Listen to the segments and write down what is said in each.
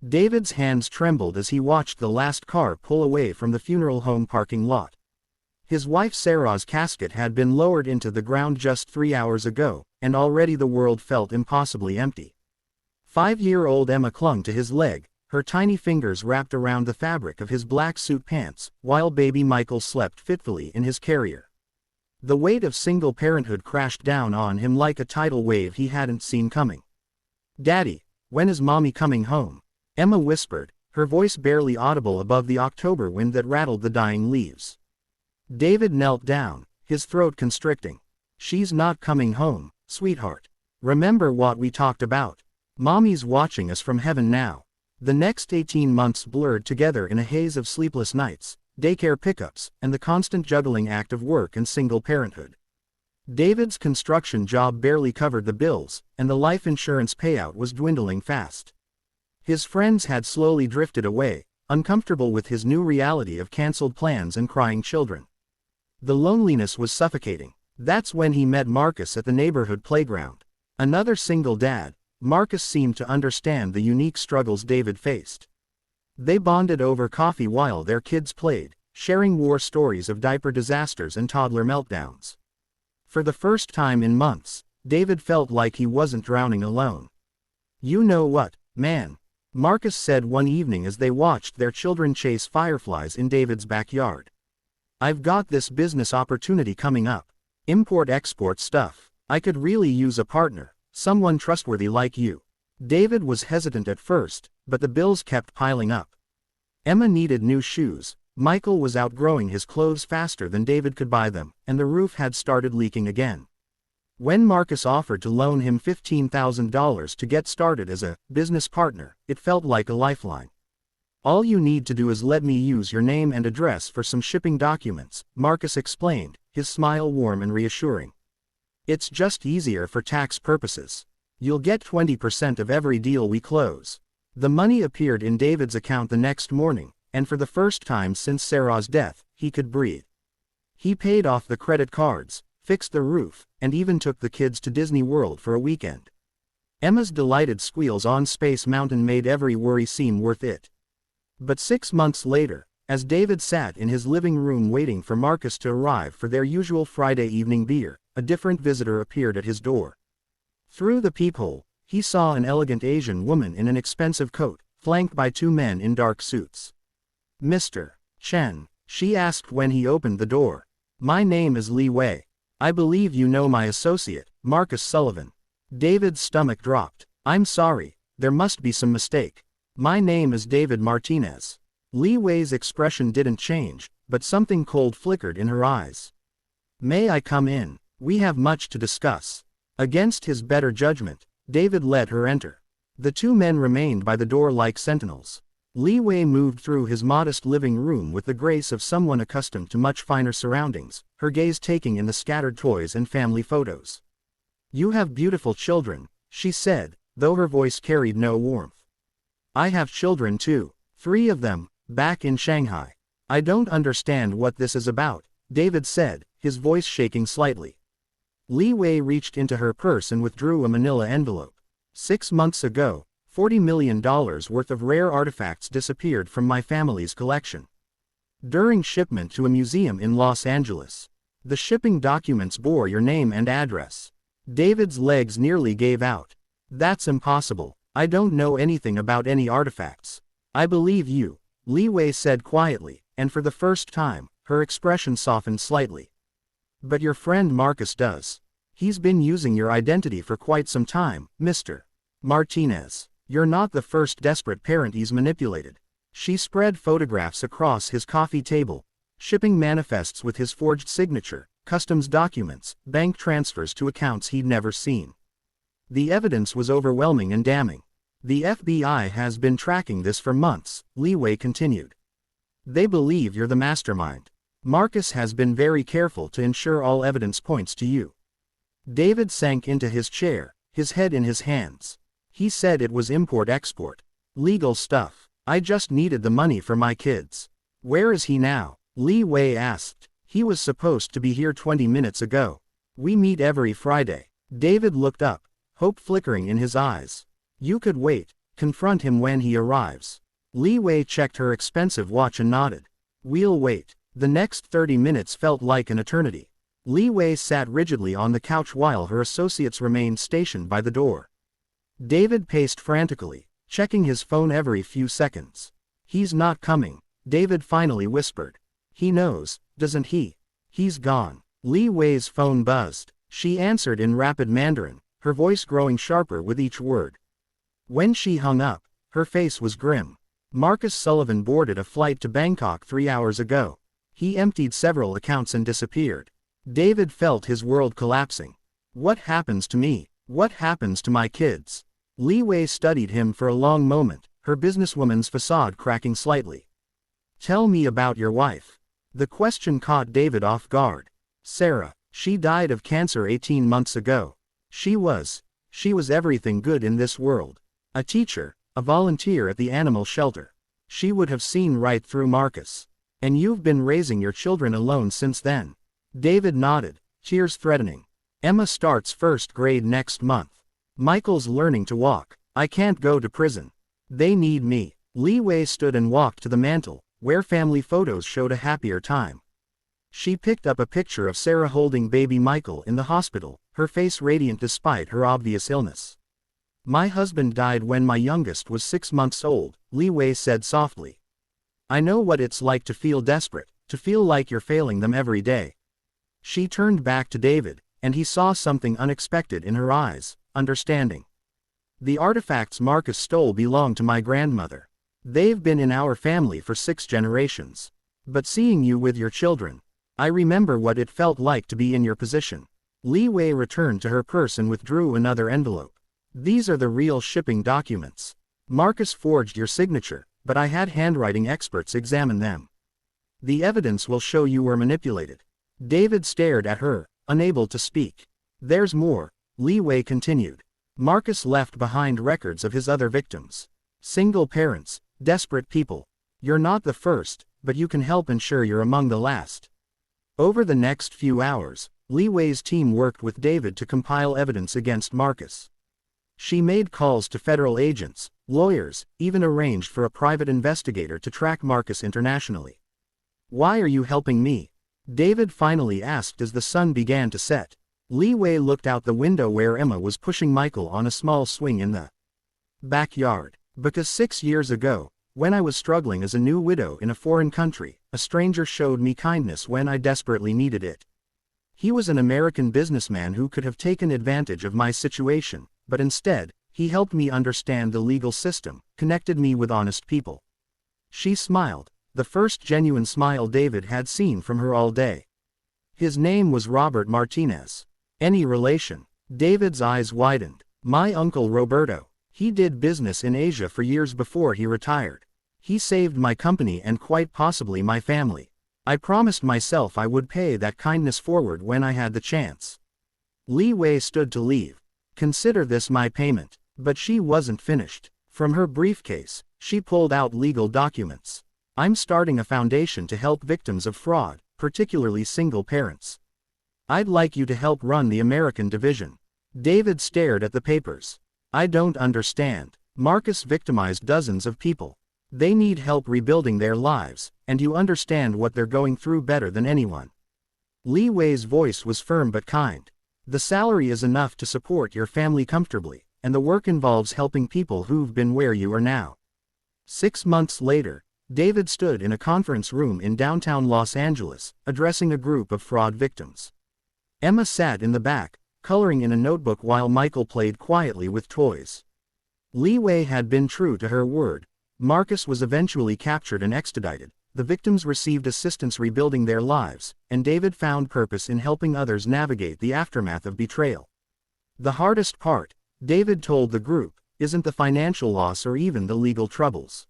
David's hands trembled as he watched the last car pull away from the funeral home parking lot. His wife Sarah's casket had been lowered into the ground just 3 hours ago, and already the world felt impossibly empty. 5-year-old Emma clung to his leg, her tiny fingers wrapped around the fabric of his black suit pants, while baby Michael slept fitfully in his carrier. The weight of single parenthood crashed down on him like a tidal wave he hadn't seen coming. "Daddy, when is Mommy coming home?" Emma whispered, her voice barely audible above the October wind that rattled the dying leaves. David knelt down, his throat constricting. "She's not coming home, sweetheart. Remember what we talked about? Mommy's watching us from heaven now." The next 18 months blurred together in a haze of sleepless nights, daycare pickups, and the constant juggling act of work and single parenthood. David's construction job barely covered the bills, and the life insurance payout was dwindling fast. His friends had slowly drifted away, uncomfortable with his new reality of canceled plans and crying children. The loneliness was suffocating. That's when he met Marcus at the neighborhood playground. Another single dad, Marcus seemed to understand the unique struggles David faced. They bonded over coffee while their kids played, sharing war stories of diaper disasters and toddler meltdowns. For the first time in months, David felt like he wasn't drowning alone. "You know what, man?" Marcus said one evening as they watched their children chase fireflies in David's backyard. "I've got this business opportunity coming up. Import-export stuff. I could really use a partner, someone trustworthy like you." David was hesitant at first, but the bills kept piling up. Emma needed new shoes, Michael was outgrowing his clothes faster than David could buy them, and the roof had started leaking again. When Marcus offered to loan him $15,000 to get started as a business partner, it felt like a lifeline. "All you need to do is let me use your name and address for some shipping documents," Marcus explained, his smile warm and reassuring. "It's just easier for tax purposes. You'll get 20% of every deal we close." The money appeared in David's account the next morning, and for the first time since Sarah's death, he could breathe. He paid off the credit cards, fixed the roof, and even took the kids to Disney World for a weekend. Emma's delighted squeals on Space Mountain made every worry seem worth it. But 6 months later, as David sat in his living room waiting for Marcus to arrive for their usual Friday evening beer, a different visitor appeared at his door. Through the peephole, he saw an elegant Asian woman in an expensive coat, flanked by 2 men in dark suits. "Mr. Chen," she asked when he opened the door. "My name is Li Wei. I believe you know my associate, Marcus Sullivan." David's stomach dropped. "I'm sorry, there must be some mistake. My name is David Martinez." Li Wei's expression didn't change, but something cold flickered in her eyes. "May I come in? We have much to discuss." Against his better judgment, David let her enter. The 2 men remained by the door like sentinels. Li Wei moved through his modest living room with the grace of someone accustomed to much finer surroundings, her gaze taking in the scattered toys and family photos. "You have beautiful children," she said, though her voice carried no warmth. "I have children too, 3 of them, back in Shanghai." "I don't understand what this is about," David said, his voice shaking slightly. Li Wei reached into her purse and withdrew a manila envelope. "6 months ago, $40 million worth of rare artifacts disappeared from my family's collection. During shipment to a museum in Los Angeles. The shipping documents bore your name and address." David's legs nearly gave out. "That's impossible. I don't know anything about any artifacts." "I believe you," Li Wei said quietly, and for the first time, her expression softened slightly. "But your friend Marcus does. He's been using your identity for quite some time, Mr. Martinez. You're not the first desperate parent he's manipulated." She spread photographs across his coffee table, shipping manifests with his forged signature, customs documents, bank transfers to accounts he'd never seen. The evidence was overwhelming and damning. "The FBI has been tracking this for months," Li Wei continued. "They believe you're the mastermind. Marcus has been very careful to ensure all evidence points to you." David sank into his chair, his head in his hands. He said it was import-export. "Legal stuff. I just needed the money for my kids." "Where is he now?" Li Wei asked. "He was supposed to be here 20 minutes ago. We meet every Friday." David looked up, hope flickering in his eyes. "You could wait, Confront him when he arrives. Li Wei checked her expensive watch and nodded. We'll wait. The next 30 minutes felt like an eternity. Li Wei sat rigidly on the couch while her associates remained stationed by the door. David paced frantically, checking his phone every few seconds. He's not coming, David finally whispered. He knows, doesn't he? He's gone. Li Wei's phone buzzed. She answered in rapid Mandarin, her voice growing sharper with each word. When she hung up, her face was grim. Marcus Sullivan boarded a flight to Bangkok 3 hours ago. He emptied several accounts and disappeared. David felt his world collapsing. What happens to me? What happens to my kids? Li Wei studied him for a long moment, her businesswoman's facade cracking slightly. Tell me about your wife. The question caught David off guard. Sarah, she died of cancer 18 months ago. She was everything good in this world. A teacher, a volunteer at the animal shelter. She would have seen right through Marcus. And you've been raising your children alone since then. David nodded, tears threatening. Emma starts first grade next month. Michael's learning to walk. I can't go to prison. They need me. Li Wei stood and walked to the mantel, where family photos showed a happier time. She picked up a picture of Sarah holding baby Michael in the hospital, her face radiant despite her obvious illness. My husband died when my youngest was 6 months old, Li Wei said softly. I know what it's like to feel desperate, to feel like you're failing them every day. She turned back to David, and he saw something unexpected in her eyes, understanding. The artifacts Marcus stole belong to my grandmother. They've been in our family for 6 generations. But seeing you with your children, I remember what it felt like to be in your position. Li Wei returned to her purse and withdrew another envelope. These are the real shipping documents. Marcus forged your signature, but I had handwriting experts examine them. The evidence will show you were manipulated. David stared at her, unable to speak. There's more, Li Wei continued. Marcus left behind records of his other victims. Single parents, desperate people. You're not the first, but you can help ensure you're among the last. Over the next few hours, Li Wei's team worked with David to compile evidence against Marcus. She made calls to federal agents, lawyers, even arranged for a private investigator to track Marcus internationally. Why are you helping me? David finally asked as the sun began to set. Li Wei looked out the window where Emma was pushing Michael on a small swing in the backyard. Because 6 years ago, when I was struggling as a new widow in a foreign country, a stranger showed me kindness when I desperately needed it. He was an American businessman who could have taken advantage of my situation, but instead, he helped me understand the legal system, connected me with honest people. She smiled, the first genuine smile David had seen from her all day. His name was Robert Martinez. Any relation? David's eyes widened. My uncle Roberto. He did business in Asia for years before he retired. He saved my company and quite possibly my family. I promised myself I would pay that kindness forward when I had the chance. Li Wei stood to leave. Consider this my payment. But she wasn't finished. From her briefcase, she pulled out legal documents. I'm starting a foundation to help victims of fraud, particularly single parents. I'd like you to help run the American division. David stared at the papers. I don't understand. Marcus victimized dozens of people. They need help rebuilding their lives, and you understand what they're going through better than anyone. Li Wei's voice was firm but kind. The salary is enough to support your family comfortably, and the work involves helping people who've been where you are now. 6 months later, David stood in a conference room in downtown Los Angeles, addressing a group of fraud victims. Emma sat in the back, coloring in a notebook while Michael played quietly with toys. Li Wei had been true to her word. Marcus was eventually captured and extradited, the victims received assistance rebuilding their lives, and David found purpose in helping others navigate the aftermath of betrayal. The hardest part, David told the group, isn't the financial loss or even the legal troubles.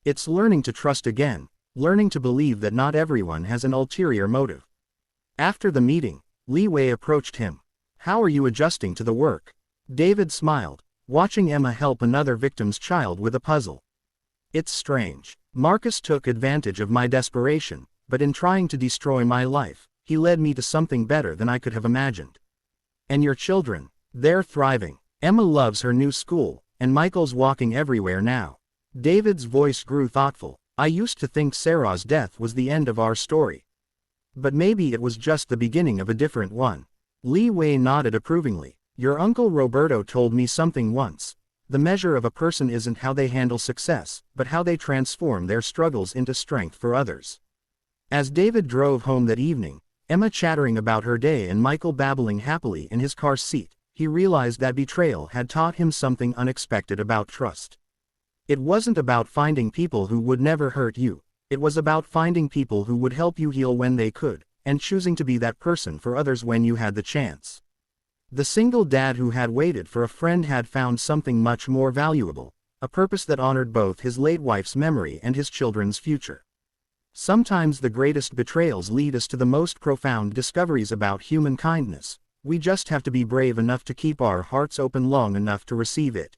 It's learning to trust again, learning to believe that not everyone has an ulterior motive. After the meeting, Li Wei approached him. How are you adjusting to the work? David smiled, watching Emma help another victim's child with a puzzle. It's strange. Marcus took advantage of my desperation, but in trying to destroy my life, he led me to something better than I could have imagined. And your children, they're thriving. Emma loves her new school, and Michael's walking everywhere now. David's voice grew thoughtful. I used to think Sarah's death was the end of our story. But maybe it was just the beginning of a different one. Li Wei nodded approvingly. Your uncle Roberto told me something once. The measure of a person isn't how they handle success, but how they transform their struggles into strength for others. As David drove home that evening, Emma chattering about her day and Michael babbling happily in his car seat, he realized that betrayal had taught him something unexpected about trust. It wasn't about finding people who would never hurt you, it was about finding people who would help you heal when they could, and choosing to be that person for others when you had the chance. The single dad who had waited for a friend had found something much more valuable, a purpose that honored both his late wife's memory and his children's future. Sometimes the greatest betrayals lead us to the most profound discoveries about human kindness. We just have to be brave enough to keep our hearts open long enough to receive it.